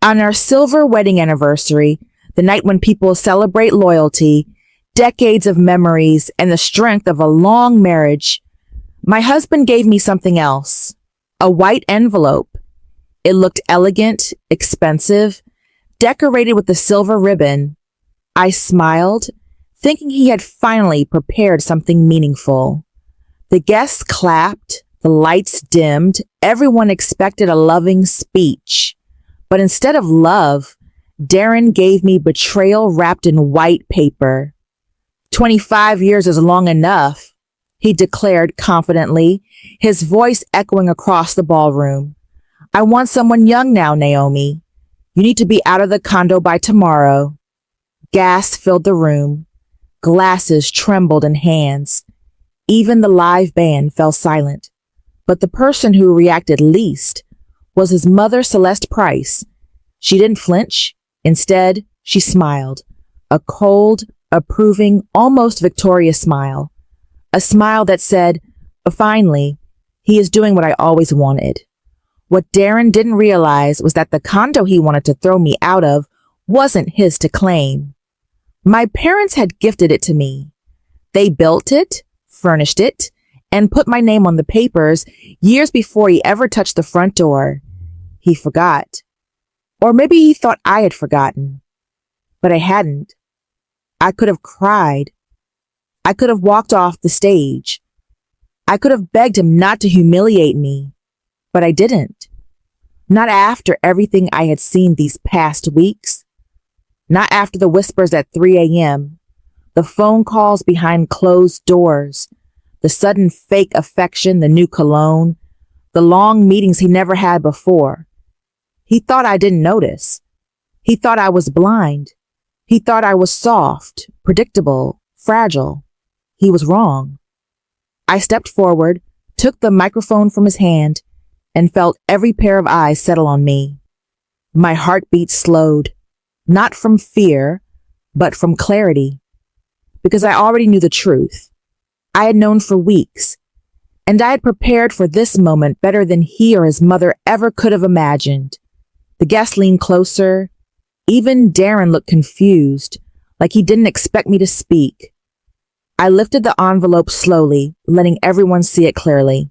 On our silver wedding anniversary, the night when people celebrate loyalty, decades of memories, and the strength of a long marriage, my husband gave me something else. A white envelope. It looked elegant, expensive, decorated with a silver ribbon. I smiled, thinking he had finally prepared something meaningful. The guests clapped, the lights dimmed, everyone expected a loving speech. But instead of love, Darren gave me betrayal wrapped in white paper. 25 years is long enough, he declared confidently, his voice echoing across the ballroom. I want someone young now, Naomi. You need to be out of the condo by tomorrow. Gas filled the room. Glasses trembled in hands. Even the live band fell silent. But the person who reacted least was his mother, Celeste Price. She didn't flinch. Instead, she smiled. A cold, approving, almost victorious smile. A smile that said, finally, he is doing what I always wanted. What Darren didn't realize was that the condo he wanted to throw me out of wasn't his to claim. My parents had gifted it to me. They built it, furnished it, and put my name on the papers years before he ever touched the front door. He forgot. Or maybe he thought I had forgotten. But I hadn't. I could have cried. I could have walked off the stage. I could have begged him not to humiliate me. But I didn't. Not after everything I had seen these past weeks. Not after the whispers at 3 a.m., the phone calls behind closed doors, the sudden fake affection, the new cologne, the long meetings he never had before. He thought I didn't notice. He thought I was blind. He thought I was soft, predictable, fragile. He was wrong. I stepped forward, took the microphone from his hand, and felt every pair of eyes settle on me. My heartbeat slowed, not from fear, but from clarity, because I already knew the truth. I had known for weeks, and I had prepared for this moment better than he or his mother ever could have imagined. The guests leaned closer. Even Darren looked confused, like he didn't expect me to speak. I lifted the envelope slowly, letting everyone see it clearly.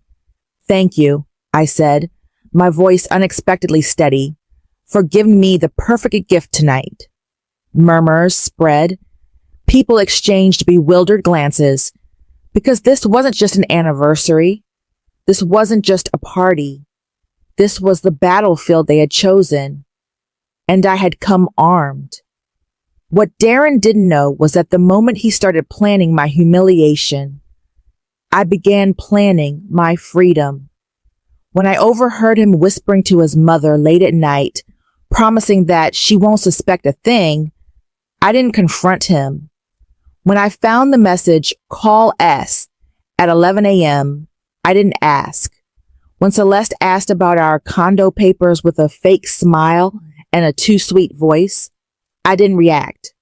Thank you, I said, my voice unexpectedly steady, for giving me the perfect gift tonight. Murmurs spread. People exchanged bewildered glances, because this wasn't just an anniversary. This wasn't just a party. This was the battlefield they had chosen, and I had come armed. What Darren didn't know was that the moment he started planning my humiliation, I began planning my freedom. When I overheard him whispering to his mother late at night, promising that she won't suspect a thing, I didn't confront him. When I found the message, "Call S," at 11 a.m., I didn't ask. When Celeste asked about our condo papers with a fake smile and a too sweet voice, I didn't react.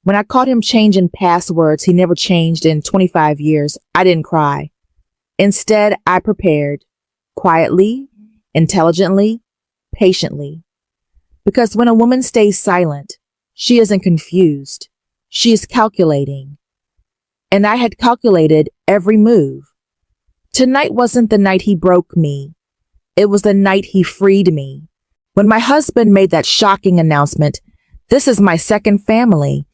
When I caught him changing passwords he never changed in 25 years, I didn't cry. Instead, I prepared, quietly, intelligently, patiently. Because when a woman stays silent, she isn't confused. She is calculating. And I had calculated every move. Tonight wasn't the night he broke me. It was the night he freed me. When my husband made that shocking announcement, "This is my second family,"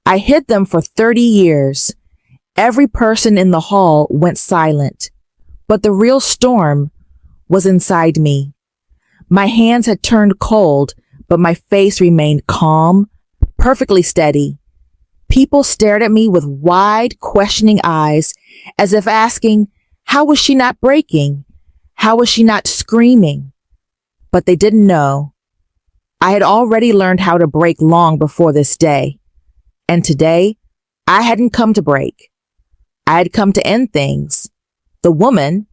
I hid them for 30 years. Every person in the hall went silent. But the real storm was inside me. My hands had turned cold, but my face remained calm, perfectly steady. People stared at me with wide, questioning eyes, as if asking, how was she not breaking? How was she not screaming? But they didn't know. I had already learned how to break long before this day. And today, I hadn't come to break. I had come to end things. The woman,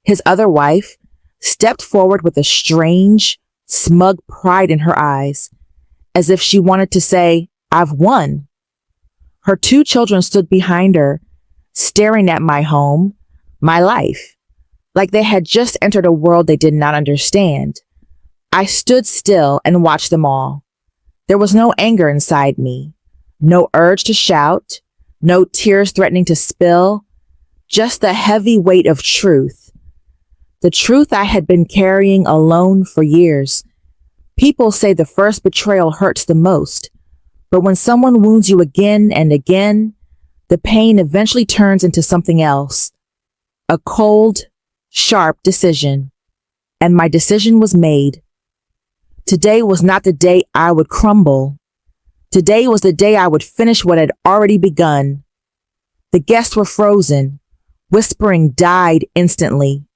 his other wife, stepped forward with a strange, smug pride in her eyes, as if she wanted to say, "I've won." Her 2 children stood behind her, staring at my home, my life, like they had just entered a world they did not understand. I stood still and watched them all. There was no anger inside me, no urge to shout, no tears threatening to spill, just the heavy weight of truth. The truth I had been carrying alone for years. People say the first betrayal hurts the most, but when someone wounds you again and again, the pain eventually turns into something else. A cold, sharp decision. And my decision was made. Today was not the day I would crumble. Today was the day I would finish what had already begun. The guests were frozen. Whispering died instantly.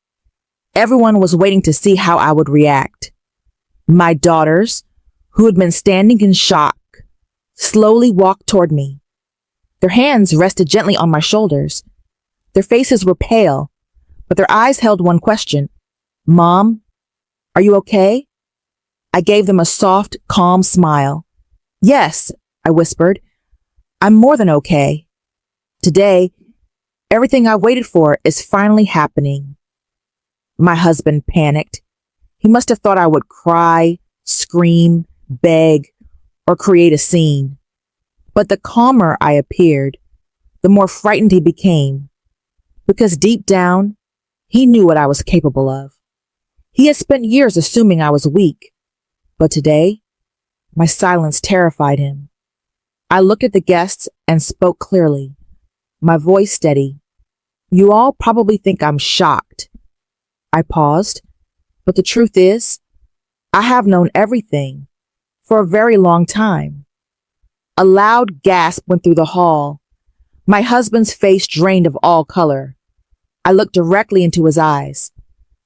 Everyone was waiting to see how I would react. My daughters, who had been standing in shock, slowly walked toward me. Their hands rested gently on my shoulders. Their faces were pale, but their eyes held one question. Mom, are you okay? I gave them a soft, calm smile. Yes, I whispered. I'm more than okay. Today, everything I waited for is finally happening. My husband panicked. He must have thought I would cry, scream, beg, or create a scene. But the calmer I appeared, the more frightened he became, because deep down, he knew what I was capable of. He had spent years assuming I was weak, but today, my silence terrified him. I looked at the guests and spoke clearly, my voice steady. You all probably think I'm shocked. I paused, but the truth is, I have known everything for a very long time. A loud gasp went through the hall. My husband's face drained of all color. I looked directly into his eyes.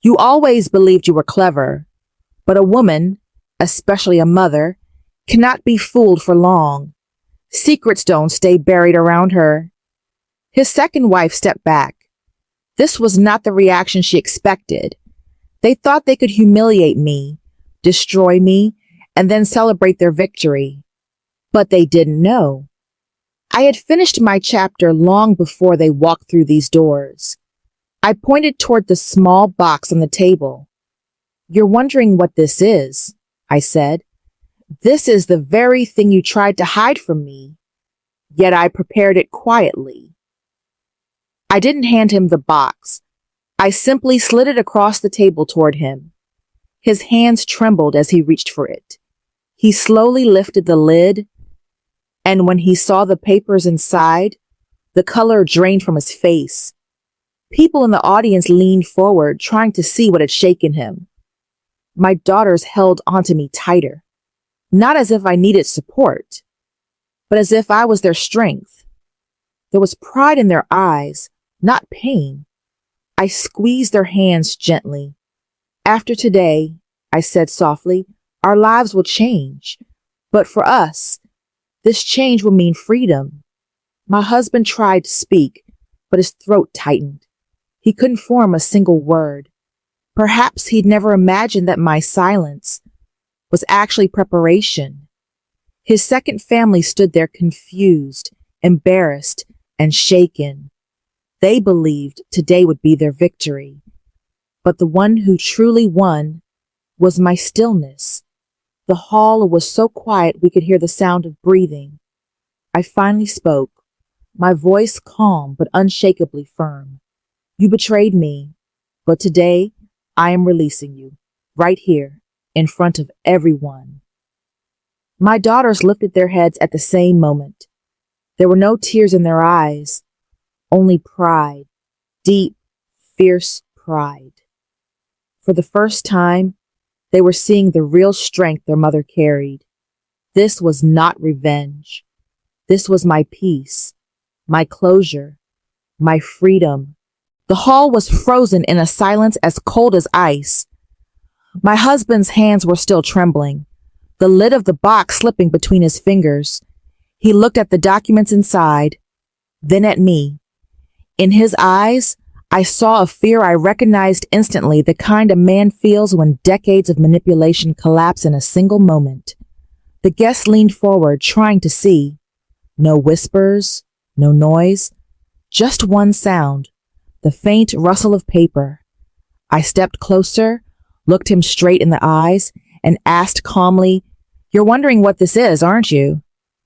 You always believed you were clever, but a woman, especially a mother, cannot be fooled for long. Secrets don't stay buried around her. His second wife stepped back. This was not the reaction she expected. They thought they could humiliate me, destroy me, and then celebrate their victory. But they didn't know. I had finished my chapter long before they walked through these doors. I pointed toward the small box on the table. You're wondering what this is, I said. This is the very thing you tried to hide from me, yet I prepared it quietly. I didn't hand him the box. I simply slid it across the table toward him. His hands trembled as he reached for it. He slowly lifted the lid, and when he saw the papers inside, the color drained from his face. People in the audience leaned forward, trying to see what had shaken him. My daughters held onto me tighter, not as if I needed support, but as if I was their strength. There was pride in their eyes, not pain. I squeezed their hands gently. After today, I said softly, our lives will change. But for us, this change will mean freedom. My husband tried to speak, but his throat tightened. He couldn't form a single word. Perhaps he'd never imagined that my silence was actually preparation. His second family stood there confused, embarrassed, and shaken. They believed today would be their victory. But the one who truly won was my stillness. The hall was so quiet we could hear the sound of breathing. I finally spoke, my voice calm but unshakably firm. You betrayed me, but today I am releasing you, right here, in front of everyone. My daughters lifted their heads at the same moment. There were no tears in their eyes, only pride, deep, fierce pride. For the first time, they were seeing the real strength their mother carried. This was not revenge. This was my peace, my closure, my freedom. The hall was frozen in a silence as cold as ice. My husband's hands were still trembling, the lid of the box slipping between his fingers. He looked at the documents inside, then at me. In his eyes, I saw a fear I recognized instantly, the kind a man feels when decades of manipulation collapse in a single moment. The guests leaned forward, trying to see. No whispers, no noise, just one sound, the faint rustle of paper. I stepped closer, looked him straight in the eyes, and asked calmly, "You're wondering what this is, aren't you?"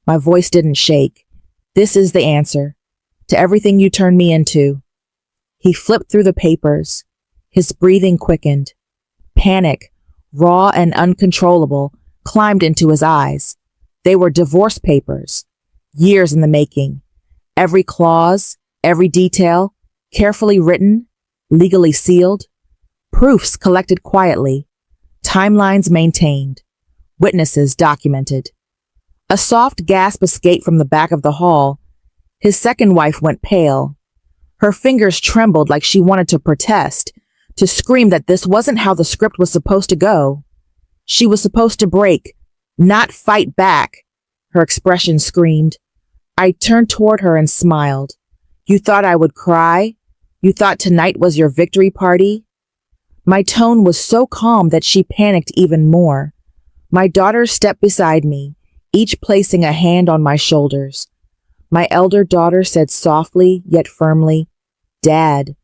My voice didn't shake. "This is the answer to everything you turned me into." He flipped through the papers. His breathing quickened. Panic, raw and uncontrollable, climbed into his eyes. They were divorce papers, years in the making. Every clause, every detail, carefully written, legally sealed. Proofs collected quietly. Timelines maintained. Witnesses documented. A soft gasp escaped from the back of the hall. His second wife went pale. Her fingers trembled like she wanted to protest, to scream that this wasn't how the script was supposed to go. She was supposed to break, not fight back. Her expression screamed. I turned toward her and smiled. "You thought I would cry? You thought tonight was your victory party?" My tone was so calm that she panicked even more. My daughters stepped beside me, each placing a hand on my shoulders. My elder daughter said softly yet firmly, "Dad."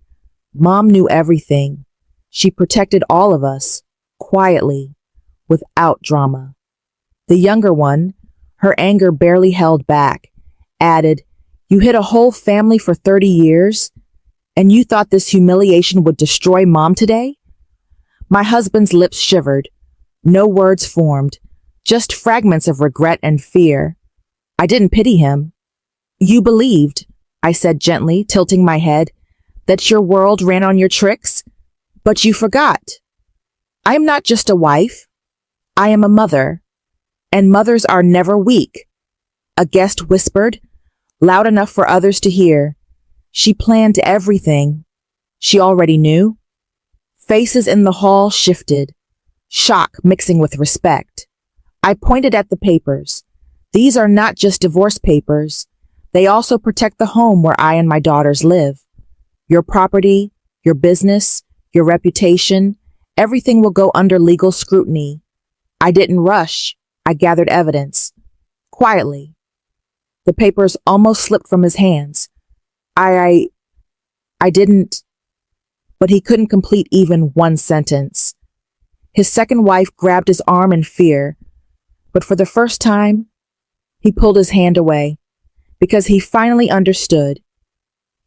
Mom knew everything. She protected all of us, quietly, without drama. The younger one, her anger barely held back, added, "You hid a whole family for 30 years, and you thought this humiliation would destroy Mom today?" My husband's lips shivered. No words formed, just fragments of regret and fear. I didn't pity him. "You believed," I said gently, tilting my head, "that your world ran on your tricks, but you forgot. I am not just a wife. I am a mother, and mothers are never weak." A guest whispered, loud enough for others to hear. She planned everything. She already knew. Faces in the hall shifted, shock mixing with respect. I pointed at the papers. These are not just divorce papers. They also protect the home where I and my daughters live. Your property, your business, your reputation, everything will go under legal scrutiny. I didn't rush. I gathered evidence. Quietly. The papers almost slipped from his hands. I didn't, but he couldn't complete even one sentence. His second wife grabbed his arm in fear, but for the first time, he pulled his hand away because he finally understood.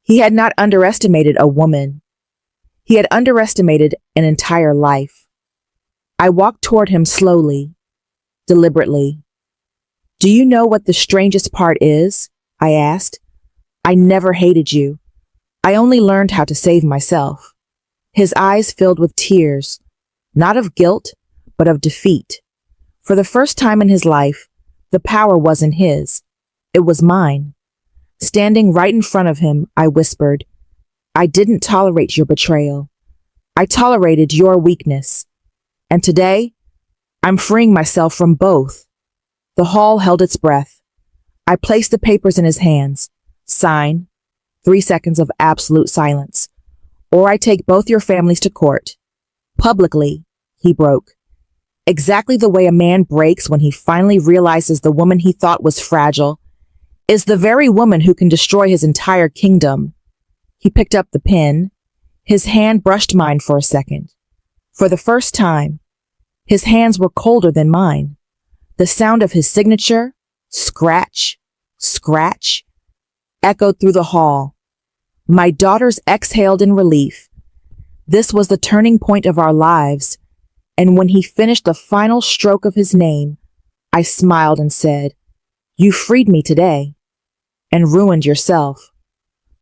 He had not underestimated a woman. He had underestimated an entire life. I walked toward him slowly, deliberately. "Do you know what the strangest part is?" I asked. "I never hated you. I only learned how to save myself." His eyes filled with tears, not of guilt, but of defeat. For the first time in his life, the power wasn't his. It was mine. Standing right in front of him, I whispered, "I didn't tolerate your betrayal. I tolerated your weakness. And today, I'm freeing myself from both." The hall held its breath. I placed the papers in his hands. "Sign." 3 seconds of absolute silence. "Or I take both your families to court." Publicly, he broke. Exactly the way a man breaks when he finally realizes the woman he thought was fragile is the very woman who can destroy his entire kingdom. He picked up the pen. His hand brushed mine for a second. For the first time, his hands were colder than mine. The sound of his signature, scratch, scratch, echoed through the hall. My daughters exhaled in relief. This was the turning point of our lives, and when he finished the final stroke of his name, I smiled and said, "You freed me today, and ruined yourself."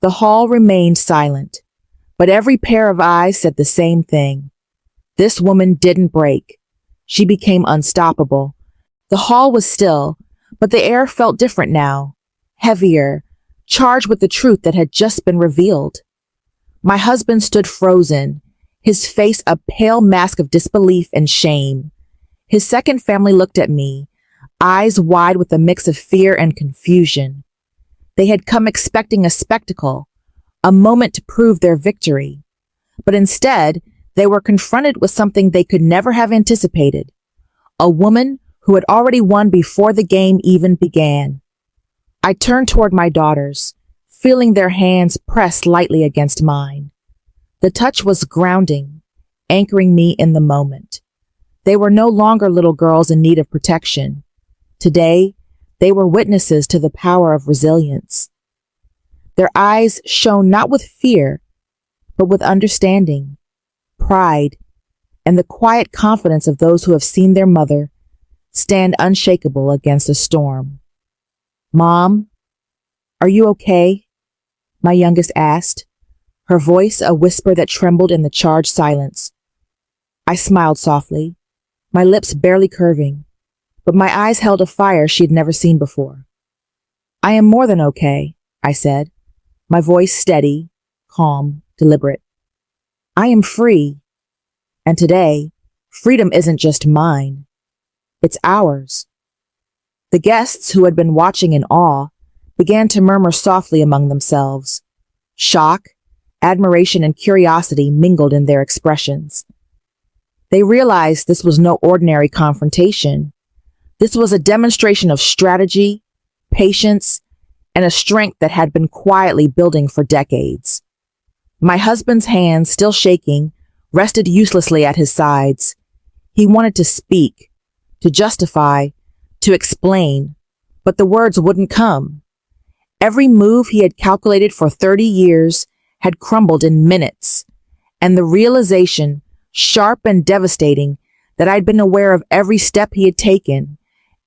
The hall remained silent, but every pair of eyes said the same thing. This woman didn't break. She became unstoppable. The hall was still, but the air felt different now, heavier, charged with the truth that had just been revealed. My husband stood frozen, his face a pale mask of disbelief and shame. His second family looked at me, eyes wide with a mix of fear and confusion. They had come expecting a spectacle, a moment to prove their victory. But instead, they were confronted with something they could never have anticipated. A woman who had already won before the game even began. I turned toward my daughters, feeling their hands press lightly against mine. The touch was grounding, anchoring me in the moment. They were no longer little girls in need of protection. Today, they were witnesses to the power of resilience. Their eyes shone not with fear, but with understanding, pride, and the quiet confidence of those who have seen their mother stand unshakable against a storm. "Mom, are you okay?" my youngest asked, her voice a whisper that trembled in the charged silence. I smiled softly, my lips barely curving, but my eyes held a fire she had never seen before. "I am more than okay," I said, my voice steady, calm, deliberate. "I am free. And today, freedom isn't just mine. It's ours." The guests, who had been watching in awe, began to murmur softly among themselves. Shock, admiration, and curiosity mingled in their expressions. They realized this was no ordinary confrontation. This was a demonstration of strategy, patience, and a strength that had been quietly building for decades. My husband's hands, still shaking, rested uselessly at his sides. He wanted to speak, to justify, to explain, but the words wouldn't come. Every move he had calculated for 30 years had crumbled in minutes, and the realization, sharp and devastating, that I'd been aware of every step he had taken,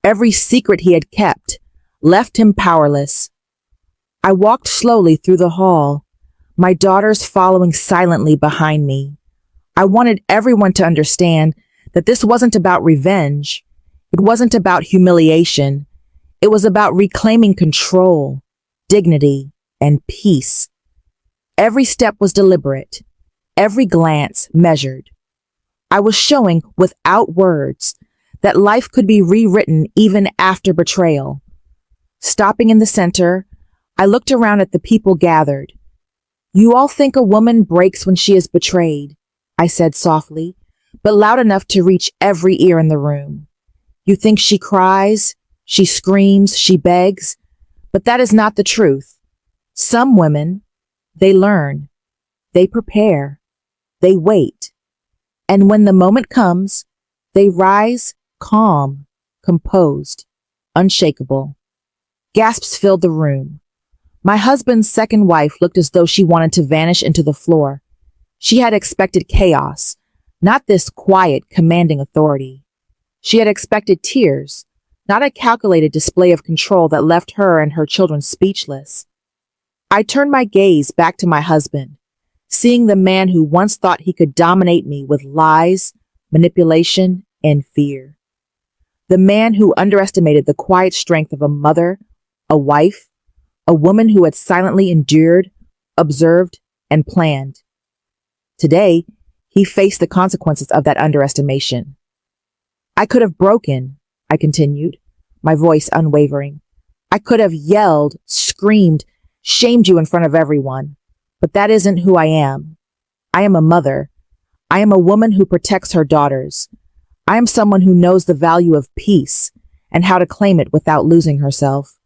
every secret he had kept, left him powerless. I walked slowly through the hall, my daughters following silently behind me. I wanted everyone to understand that this wasn't about revenge. It wasn't about humiliation. It was about reclaiming control, dignity, and peace. Every step was deliberate, every glance measured. I was showing, without words, that life could be rewritten even after betrayal. Stopping in the center, I looked around at the people gathered. "You all think a woman breaks when she is betrayed," I said softly, but loud enough to reach every ear in the room. "You think she cries, she screams, she begs, but that is not the truth. Some women, they learn, they prepare, they wait, and when the moment comes, they rise calm, composed, unshakable." Gasps filled the room. My husband's second wife looked as though she wanted to vanish into the floor. She had expected chaos, not this quiet, commanding authority. She had expected tears, not a calculated display of control that left her and her children speechless. I turned my gaze back to my husband, seeing the man who once thought he could dominate me with lies, manipulation, and fear. The man who underestimated the quiet strength of a mother, a wife, a woman who had silently endured, observed, and planned. Today, he faced the consequences of that underestimation. "I could have broken," I continued, my voice unwavering. "I could have yelled, screamed, shamed you in front of everyone, but that isn't who I am. I am a mother. I am a woman who protects her daughters. I am someone who knows the value of peace and how to claim it without losing herself."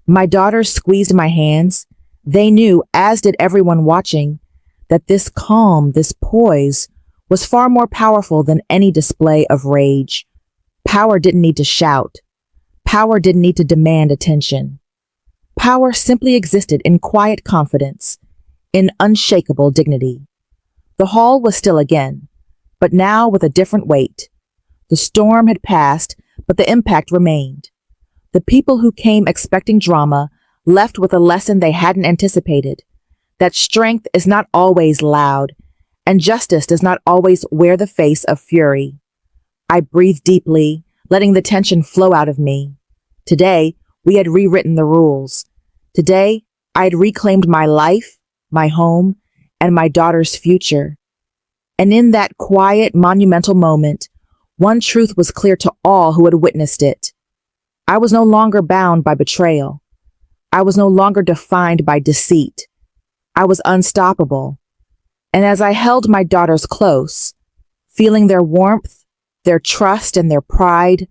My daughters squeezed my hands. They knew, as did everyone watching, that this calm, this poise, was far more powerful than any display of rage. Power didn't need to shout. Power didn't need to demand attention. Power simply existed in quiet confidence, in unshakable dignity. The hall was still again, but now with a different weight. The storm had passed, but the impact remained. The people who came expecting drama left with a lesson they hadn't anticipated, that strength is not always loud, and justice does not always wear the face of fury. I breathed deeply, letting the tension flow out of me. Today, we had rewritten the rules. Today, I had reclaimed my life, my home, and my daughter's future. And in that quiet, monumental moment, one truth was clear to all who had witnessed it. I was no longer bound by betrayal. I was no longer defined by deceit. I was unstoppable. And as I held my daughters close, feeling their warmth, their trust, and their pride,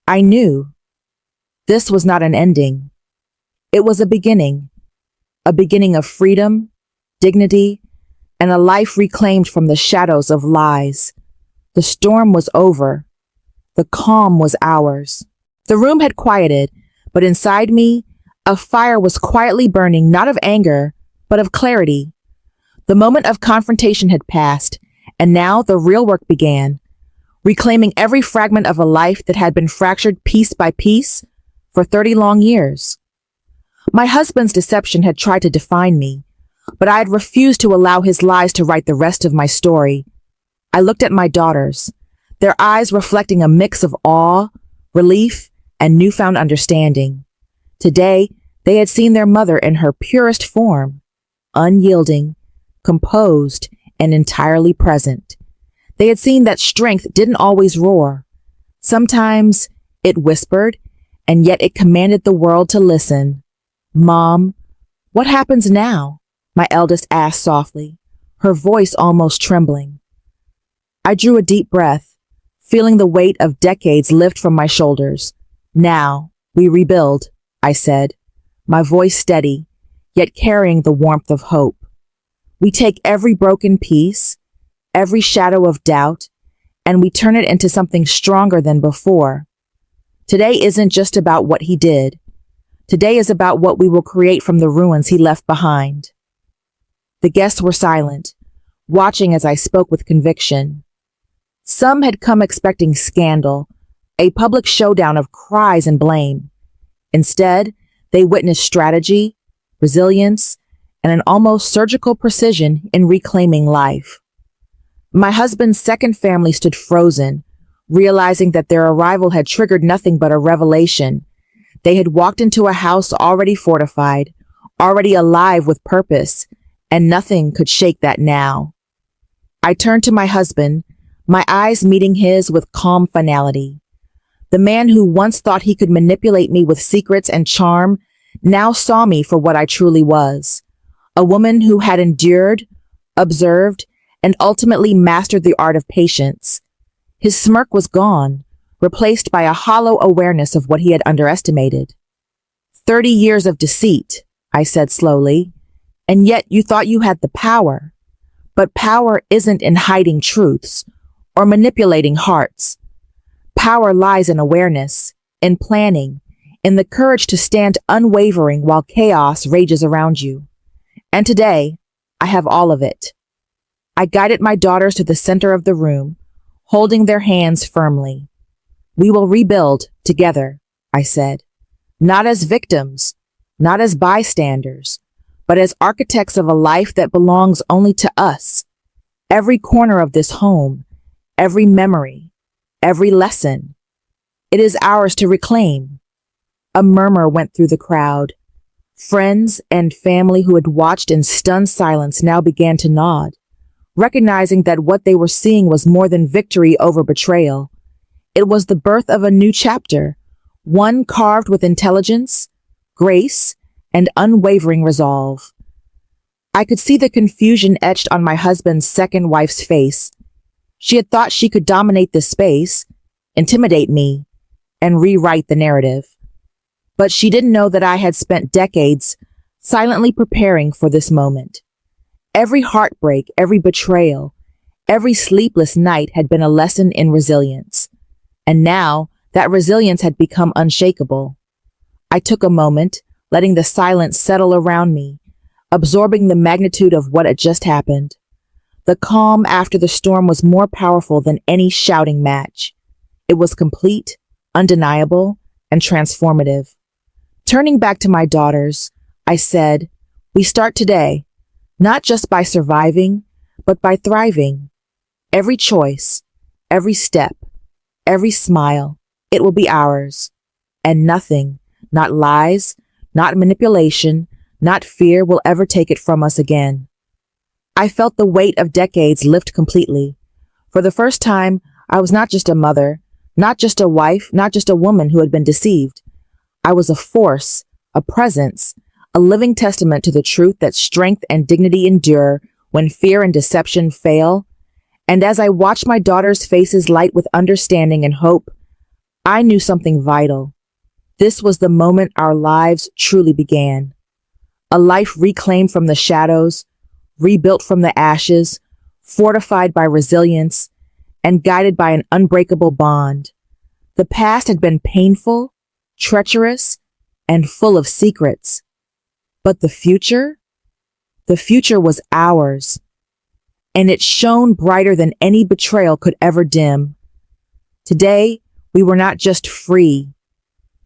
I knew this was not an ending. It was a beginning of freedom, dignity, and a life reclaimed from the shadows of lies. The storm was over, The calm was ours. The room had quieted, but inside me, a fire was quietly burning, not of anger, but of clarity. The moment of confrontation had passed, and now the real work began, reclaiming every fragment of a life that had been fractured piece by piece for 30 long years. My husband's deception had tried to define me, but I had refused to allow his lies to write the rest of my story. I looked at my daughters, their eyes reflecting a mix of awe, relief, and newfound understanding. Today, they had seen their mother in her purest form, unyielding, composed, and entirely present. They had seen that strength didn't always roar. Sometimes it whispered, and yet it commanded the world to listen. "Mom, what happens now?" my eldest asked softly, her voice almost trembling. I drew a deep breath, feeling the weight of decades lift from my shoulders. "Now, we rebuild," I said, my voice steady, yet carrying the warmth of hope. "We take every broken piece, every shadow of doubt, and we turn it into something stronger than before. Today isn't just about what he did. Today is about what we will create from the ruins he left behind." The guests were silent, watching as I spoke with conviction. Some had come expecting scandal, a public showdown of cries and blame. Instead, they witnessed strategy, resilience, and an almost surgical precision in reclaiming life. My husband's second family stood frozen, realizing that their arrival had triggered nothing but a revelation. They had walked into a house already fortified, already alive with purpose, and nothing could shake that now. I turned to my husband, my eyes meeting his with calm finality. The man who once thought he could manipulate me with secrets and charm now saw me for what I truly was, a woman who had endured, observed, and ultimately mastered the art of patience. His smirk was gone, replaced by a hollow awareness of what he had underestimated. 30 years of deceit, I said slowly, and yet you thought you had the power. But power isn't in hiding truths or manipulating hearts. Power lies in awareness, in planning, in the courage to stand unwavering while chaos rages around you. And today, I have all of it. I guided my daughters to the center of the room, holding their hands firmly. "We will rebuild together," I said, "not as victims, not as bystanders, but as architects of a life that belongs only to us. Every corner of this home, every memory, every lesson, it is ours to reclaim." A murmur went through the crowd. Friends and family who had watched in stunned silence now began to nod, recognizing that what they were seeing was more than victory over betrayal. It was the birth of a new chapter, one carved with intelligence, grace, and unwavering resolve. I could see the confusion etched on my husband's second wife's face. She had thought she could dominate this space, intimidate me, and rewrite the narrative. But she didn't know that I had spent decades silently preparing for this moment. Every heartbreak, every betrayal, every sleepless night had been a lesson in resilience. And now that resilience had become unshakable. I took a moment, letting the silence settle around me, absorbing the magnitude of what had just happened. The calm after the storm was more powerful than any shouting match. It was complete, undeniable, and transformative. Turning back to my daughters, I said, "We start today, not just by surviving, but by thriving. Every choice, every step, every smile, it will be ours. And nothing, not lies, not manipulation, not fear will ever take it from us again." I felt the weight of decades lift completely. For the first time, I was not just a mother, not just a wife, not just a woman who had been deceived. I was a force, a presence, a living testament to the truth that strength and dignity endure when fear and deception fail. And as I watched my daughters' faces light with understanding and hope, I knew something vital. This was the moment our lives truly began. A life reclaimed from the shadows, rebuilt from the ashes, fortified by resilience, and guided by an unbreakable bond. The past had been painful, treacherous, and full of secrets. But the future? The future was ours, and it shone brighter than any betrayal could ever dim. Today, we were not just free.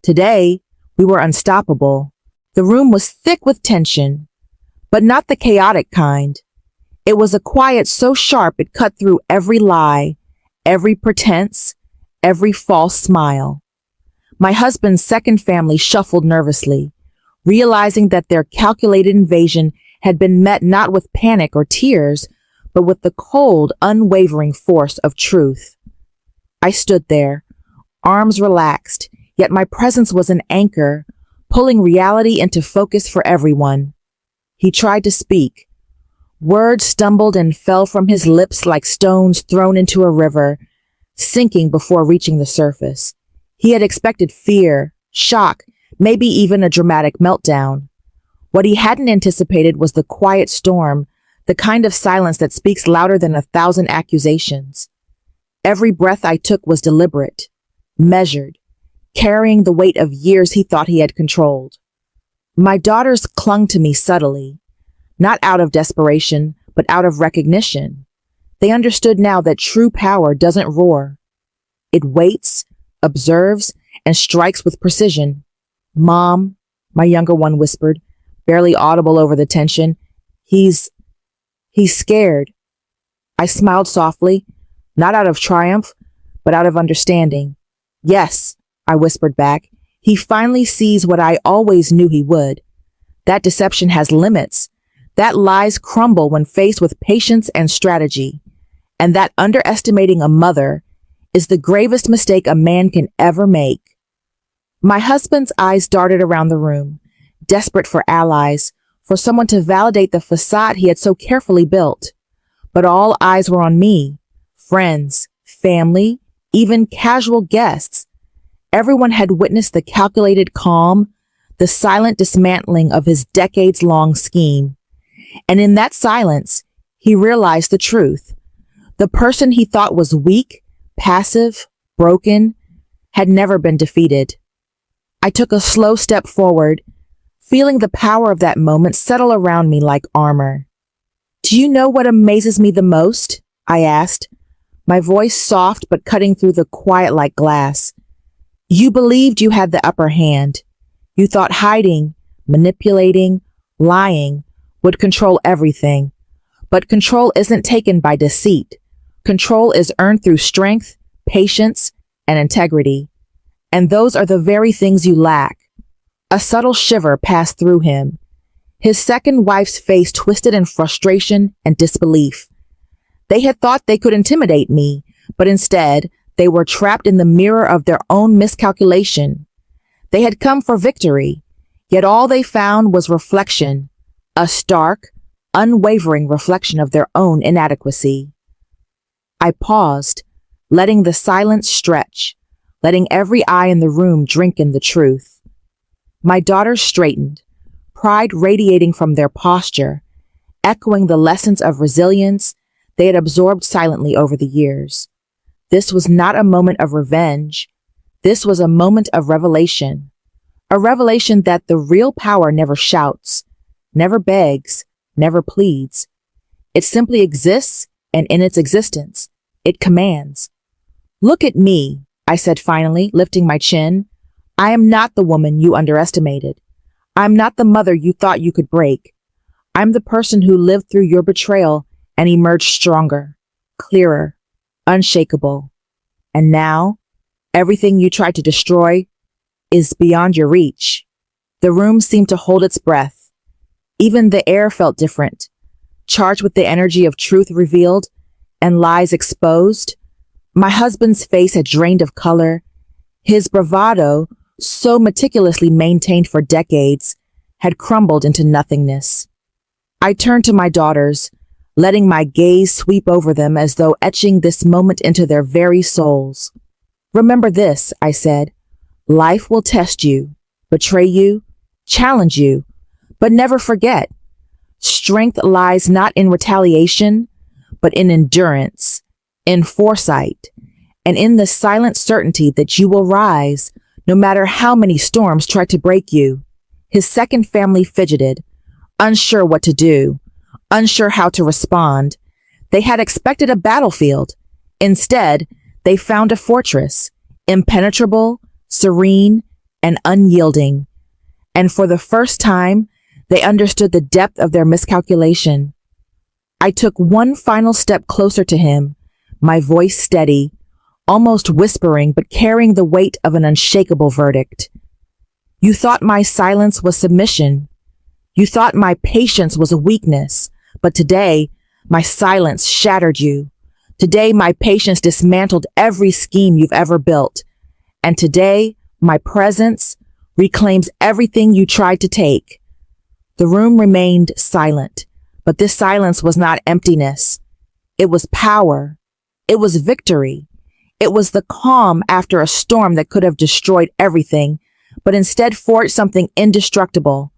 Today, we were unstoppable. The room was thick with tension, but not the chaotic kind. It was a quiet so sharp it cut through every lie, every pretense, every false smile. My husband's second family shuffled nervously, realizing that their calculated invasion had been met not with panic or tears, but with the cold, unwavering force of truth. I stood there, arms relaxed, yet my presence was an anchor, pulling reality into focus for everyone. He tried to speak. Words stumbled and fell from his lips like stones thrown into a river, sinking before reaching the surface. He had expected fear, shock, maybe even a dramatic meltdown. What he hadn't anticipated was the quiet storm, the kind of silence that speaks louder than 1,000 accusations. Every breath I took was deliberate, measured, carrying the weight of years he thought he had controlled. My daughters clung to me subtly, not out of desperation, but out of recognition. They understood now that true power doesn't roar. It waits, observes, and strikes with precision. "Mom," my younger one whispered, barely audible over the tension, He's scared." I smiled softly, not out of triumph, but out of understanding. "Yes," I whispered back, "he finally sees what I always knew he would. That deception has limits. That lies crumble when faced with patience and strategy. And that underestimating a mother is the gravest mistake a man can ever make." My husband's eyes darted around the room, desperate for allies, for someone to validate the facade he had so carefully built. But all eyes were on me. Friends, family, even casual guests. Everyone had witnessed the calculated calm, the silent dismantling of his decades-long scheme. And in that silence, he realized the truth. The person he thought was weak, passive, broken, had never been defeated. I took a slow step forward, feeling the power of that moment settle around me like armor. "Do you know what amazes me the most?" I asked, my voice soft but cutting through the quiet like glass. "You believed you had the upper hand. You thought hiding, manipulating, lying would control everything. But control isn't taken by deceit. Control is earned through strength, patience, and integrity. And those are the very things you lack." A subtle shiver passed through him. His second wife's face twisted in frustration and disbelief. They had thought they could intimidate me, but instead, they were trapped in the mirror of their own miscalculation. They had come for victory, yet all they found was reflection, a stark, unwavering reflection of their own inadequacy. I paused, letting the silence stretch, letting every eye in the room drink in the truth. My daughters straightened, pride radiating from their posture, echoing the lessons of resilience they had absorbed silently over the years. This was not a moment of revenge. This was a moment of revelation. A revelation that the real power never shouts, never begs, never pleads. It simply exists, and in its existence, it commands. "Look at me," I said finally, lifting my chin. "I am not the woman you underestimated. I'm not the mother you thought you could break. I'm the person who lived through your betrayal and emerged stronger, clearer, unshakable. And now, everything you tried to destroy is beyond your reach." The room seemed to hold its breath. Even the air felt different, charged with the energy of truth revealed and lies exposed. My husband's face had drained of color. His bravado, so meticulously maintained for decades, had crumbled into nothingness. I turned to my daughters, letting my gaze sweep over them as though etching this moment into their very souls. "Remember this," I said. "Life will test you, betray you, challenge you, but never forget. Strength lies not in retaliation, but in endurance, in foresight, and in the silent certainty that you will rise, no matter how many storms try to break you. His second family fidgeted, unsure what to do, unsure how to respond. They had expected a battlefield. Instead, they found a fortress, impenetrable, serene, and unyielding. And for the first time, they understood the depth of their miscalculation. I took one final step closer to him, my voice steady, almost whispering but carrying the weight of an unshakable verdict. You thought my silence was submission. You thought my patience was a weakness, but today, my silence shattered you. Today, my patience dismantled every scheme you've ever built. And today, my presence reclaims everything you tried to take. The room remained silent, but this silence was not emptiness. It was power. It was victory. It was the calm after a storm that could have destroyed everything, but instead forged something indestructible.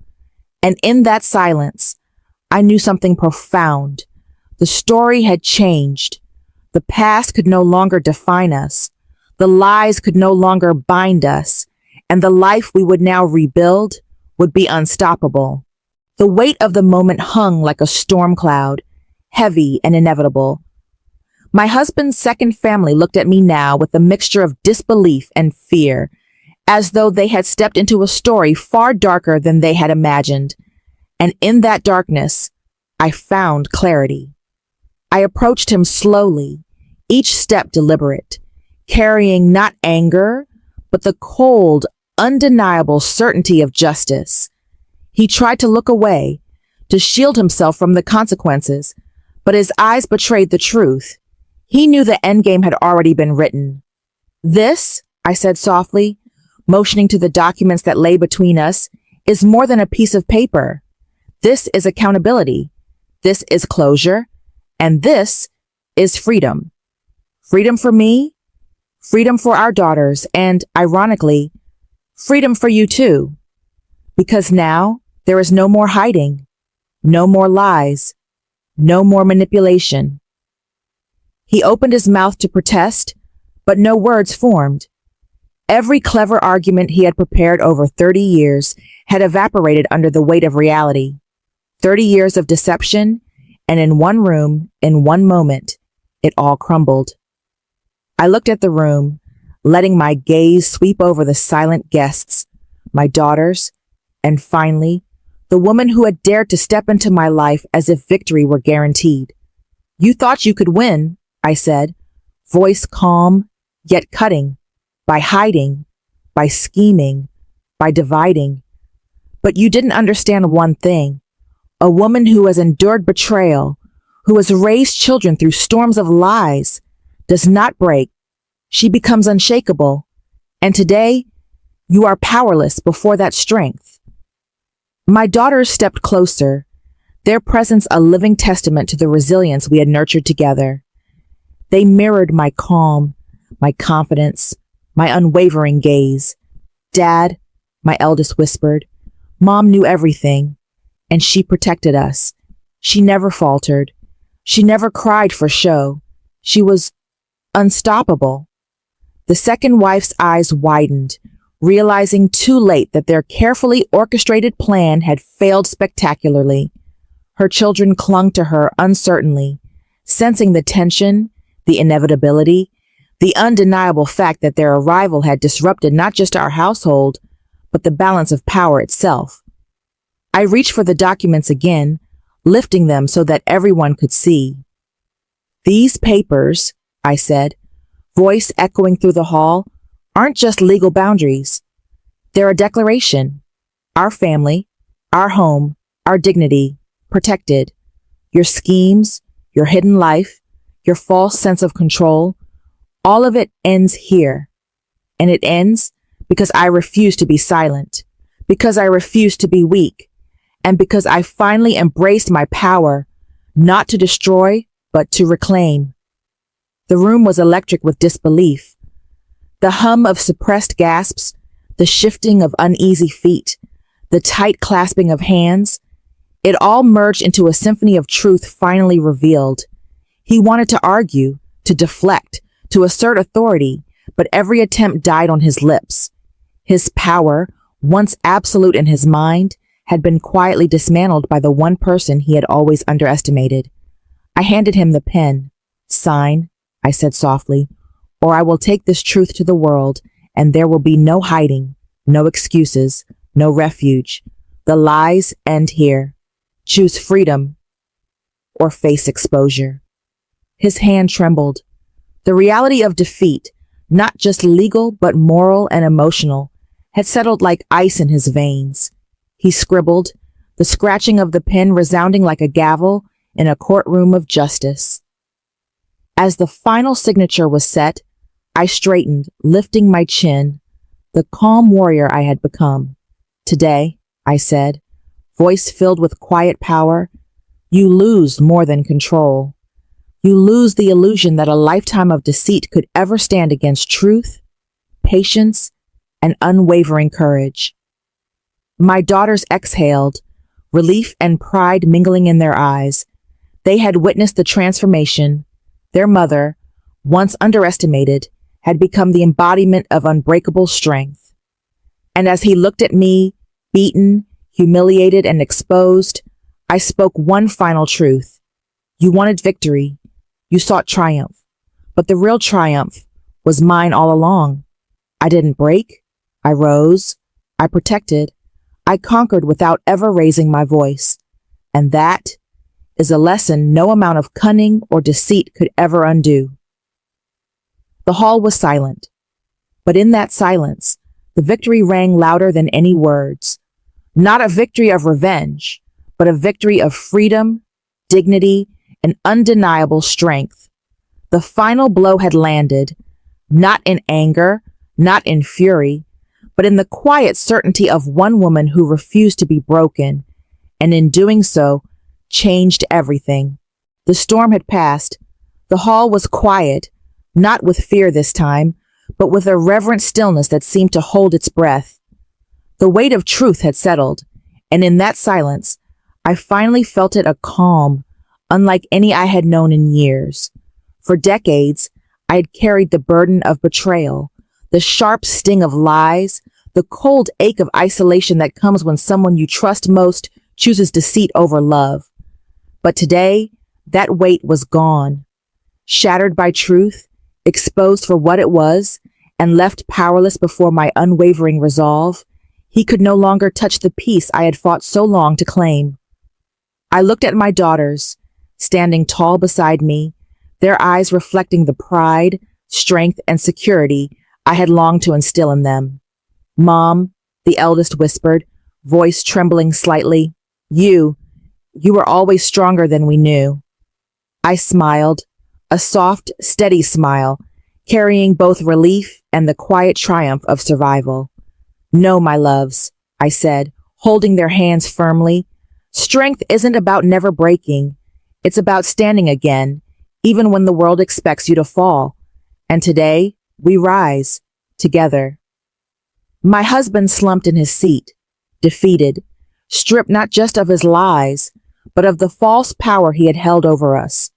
And in that silence, I knew something profound. The story had changed. The past could no longer define us. The lies could no longer bind us. And the life we would now rebuild would be unstoppable. The weight of the moment hung like a storm cloud, heavy and inevitable. My husband's second family looked at me now with a mixture of disbelief and fear, as though they had stepped into a story far darker than they had imagined. And in that darkness, I found clarity. I approached him slowly, each step deliberate, carrying not anger, but the cold, undeniable certainty of justice. He tried to look away, to shield himself from the consequences, but his eyes betrayed the truth. He knew the endgame had already been written. This, I said softly, motioning to the documents that lay between us, is more than a piece of paper. This is accountability. This is closure. And this is freedom. Freedom for me, freedom for our daughters, and, ironically, freedom for you too. Because now there is no more hiding, no more lies, no more manipulation. He opened his mouth to protest, but no words formed. Every clever argument he had prepared over 30 years had evaporated under the weight of reality. 30 years of deception, and in one room, in one moment, it all crumbled. I looked at the room, letting my gaze sweep over the silent guests, my daughters, and finally, the woman who had dared to step into my life as if victory were guaranteed. You thought you could win, I said, voice calm, yet cutting, by hiding, by scheming, by dividing. But you didn't understand one thing. A woman who has endured betrayal, who has raised children through storms of lies, does not break. She becomes unshakable. And today, you are powerless before that strength. My daughters stepped closer, their presence a living testament to the resilience we had nurtured together. They mirrored my calm, my confidence, my unwavering gaze. Dad, my eldest whispered, Mom knew everything, and she protected us. She never faltered. She never cried for show. She was unstoppable. The second wife's eyes widened, realizing too late that their carefully orchestrated plan had failed spectacularly. Her children clung to her uncertainly, sensing the tension, the inevitability, the undeniable fact that their arrival had disrupted not just our household, but the balance of power itself. I reached for the documents again, lifting them so that everyone could see. These papers, I said, voice echoing through the hall, aren't just legal boundaries. They're a declaration. Our family, our home, our dignity, protected. Your schemes, your hidden life, your false sense of control, all of it ends here. And it ends because I refuse to be silent, because I refuse to be weak, and because I finally embraced my power, not to destroy, but to reclaim. The room was electric with disbelief. The hum of suppressed gasps, the shifting of uneasy feet, the tight clasping of hands, it all merged into a symphony of truth finally revealed. He wanted to argue, to deflect, to assert authority, but every attempt died on his lips. His power, once absolute in his mind, had been quietly dismantled by the one person he had always underestimated. I handed him the pen. "Sign," I said softly, "or I will take this truth to the world, and there will be no hiding, no excuses, no refuge. The lies end here. Choose freedom or face exposure." His hand trembled. The reality of defeat, not just legal but moral and emotional, had settled like ice in his veins. He scribbled, the scratching of the pen resounding like a gavel in a courtroom of justice. As the final signature was set, I straightened, lifting my chin, the calm warrior I had become. "Today," I said, voice filled with quiet power, "you lose more than control. You lose the illusion that a lifetime of deceit could ever stand against truth, patience, and unwavering courage." My daughters exhaled, relief and pride mingling in their eyes. They had witnessed the transformation. Their mother, once underestimated, had become the embodiment of unbreakable strength. And as he looked at me, beaten, humiliated, and exposed, I spoke one final truth. You wanted victory. You sought triumph. But the real triumph was mine all along. I didn't break. I rose. I protected. I conquered without ever raising my voice. And that is a lesson no amount of cunning or deceit could ever undo. The hall was silent. But in that silence, the victory rang louder than any words. Not a victory of revenge, but a victory of freedom, dignity, and undeniable strength. The final blow had landed, not in anger, not in fury, but in the quiet certainty of one woman who refused to be broken, and in doing so, changed everything. The storm had passed. The hall was quiet, not with fear this time, but with a reverent stillness that seemed to hold its breath. The weight of truth had settled, and in that silence, I finally felt it a calm, unlike any I had known in years. For decades, I had carried the burden of betrayal, the sharp sting of lies, the cold ache of isolation that comes when someone you trust most chooses deceit over love. But today, that weight was gone. Shattered by truth, exposed for what it was, and left powerless before my unwavering resolve, he could no longer touch the peace I had fought so long to claim. I looked at my daughters, standing tall beside me, their eyes reflecting the pride, strength, and security I had longed to instill in them. "Mom," the eldest whispered, voice trembling slightly, you were always stronger than we knew." I smiled, a soft, steady smile, carrying both relief and the quiet triumph of survival. "No, my loves," I said, holding their hands firmly. "Strength isn't about never breaking. It's about standing again, even when the world expects you to fall. And today, we rise, together." My husband slumped in his seat, defeated, stripped not just of his lies, but of the false power he had held over us.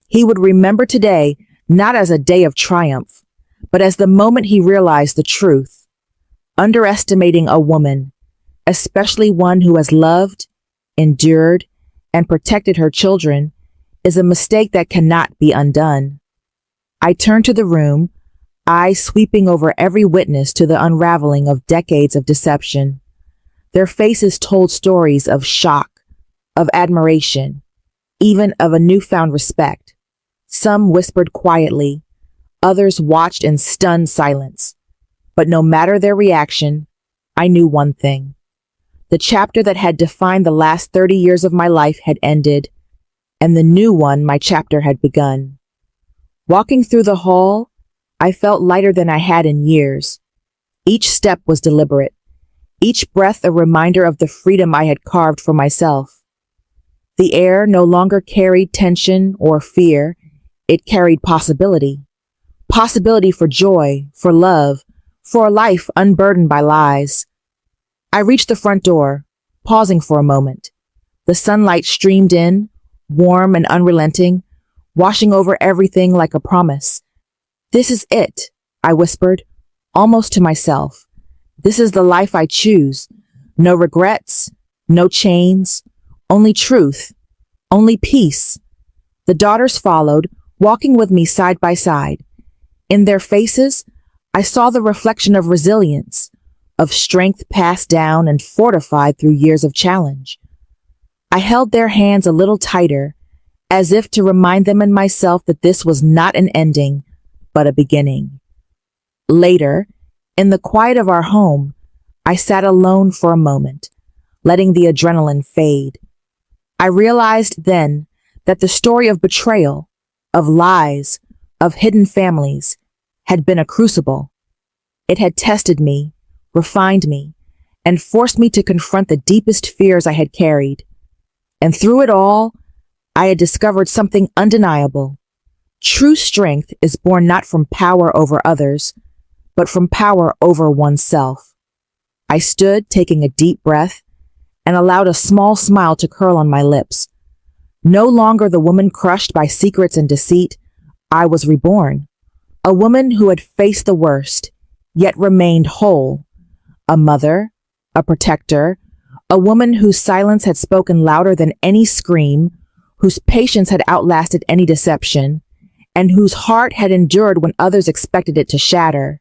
He would remember today not as a day of triumph, but as the moment he realized the truth. Underestimating a woman, especially one who has loved, endured, and protected her children, is a mistake that cannot be undone. I turned to the room, eyes sweeping over every witness to the unraveling of decades of deception. Their faces told stories of shock, of admiration, even of a newfound respect. Some whispered quietly, others watched in stunned silence. But no matter their reaction, I knew one thing. The chapter that had defined the last 30 years of my life had ended, and the new one my chapter had begun. Walking through the hall, I felt lighter than I had in years. Each step was deliberate, each breath a reminder of the freedom I had carved for myself. The air no longer carried tension or fear, it carried possibility. Possibility for joy, for love, for a life unburdened by lies. I reached the front door, pausing for a moment. The sunlight streamed in, warm and unrelenting, washing over everything like a promise. "This is it," I whispered, almost to myself. "This is the life I choose. No regrets, no chains, only truth, only peace." The daughters followed, walking with me side by side. In their faces, I saw the reflection of resilience, of strength passed down and fortified through years of challenge. I held their hands a little tighter, as if to remind them and myself that this was not an ending, but a beginning. Later, in the quiet of our home, I sat alone for a moment, letting the adrenaline fade. I realized then that the story of betrayal, of lies, of hidden families, had been a crucible. It had tested me, refined me, and forced me to confront the deepest fears I had carried. And through it all, I had discovered something undeniable. True strength is born not from power over others, but from power over oneself. I stood, taking a deep breath, and allowed a small smile to curl on my lips. No longer the woman crushed by secrets and deceit, I was reborn. A woman who had faced the worst, yet remained whole. A mother, a protector, a woman whose silence had spoken louder than any scream, whose patience had outlasted any deception, and whose heart had endured when others expected it to shatter.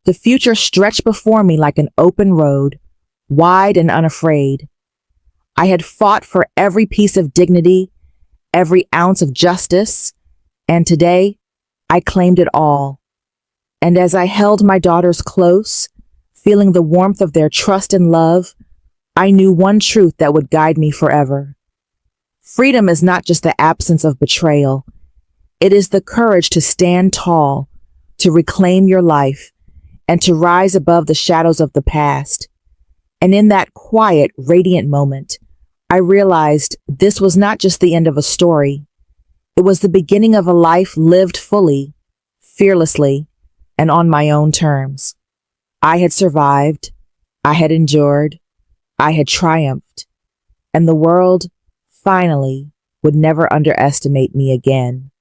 The future stretched before me like an open road, wide and unafraid. I had fought for every piece of dignity, every ounce of justice, and today I claimed it all. And as I held my daughters close, feeling the warmth of their trust and love, I knew one truth that would guide me forever. Freedom is not just the absence of betrayal. It is the courage to stand tall, to reclaim your life, and to rise above the shadows of the past. And in that quiet, radiant moment, I realized this was not just the end of a story. It was the beginning of a life lived fully, fearlessly, and on my own terms. I had survived, I had endured, I had triumphed, and the world, finally, would never underestimate me again.